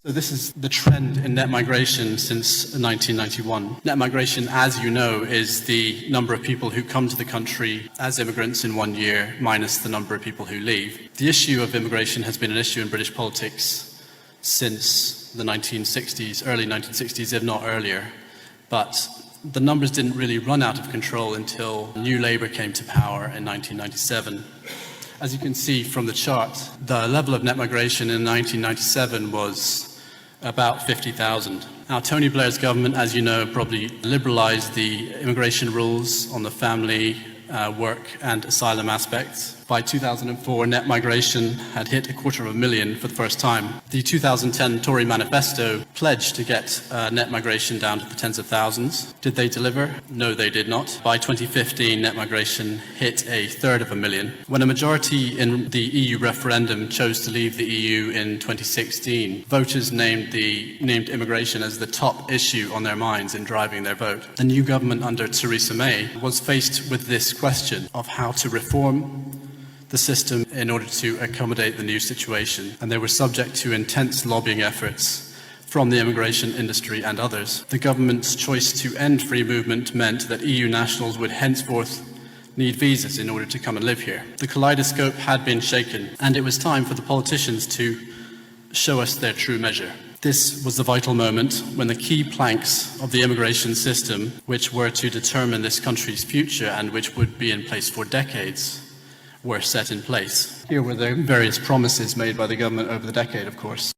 So this is the trend in net migration since 1991. Net migration, as you know, is the number of people who come to the country as immigrants in 1 year minus the number of people who leave. The issue of immigration has been an issue in British politics since the 1960s, early 1960s, if not earlier. But the numbers didn't really run out of control until New Labour came to power in 1997. As you can see from the chart, the level of net migration in 1997 was about 50,000. Now, Tony Blair's government, as you know, probably liberalised the immigration rules on the family, work and asylum aspects. By 2004, net migration had hit 250,000 for the first time. The 2010 Tory manifesto pledged to get net migration down to the tens of thousands. Did they deliver? No, they did not. By 2015, net migration hit 1/3 When a majority in the EU referendum chose to leave the EU in 2016, voters named immigration as the top issue on their minds in driving their vote. The new government under Theresa May was faced with this question of how to reform the system in order to accommodate the new situation, and they were subject to intense lobbying efforts from the immigration industry and others. The government's choice to end free movement meant that EU nationals would henceforth need visas in order to come and live here. The kaleidoscope had been shaken, and it was time for the politicians to show us their true measure. This was the vital moment when the key planks of the immigration system, which were to determine this country's future and which would be in place for decades, were set in place. Here were the various promises made by the government over the decade, of course.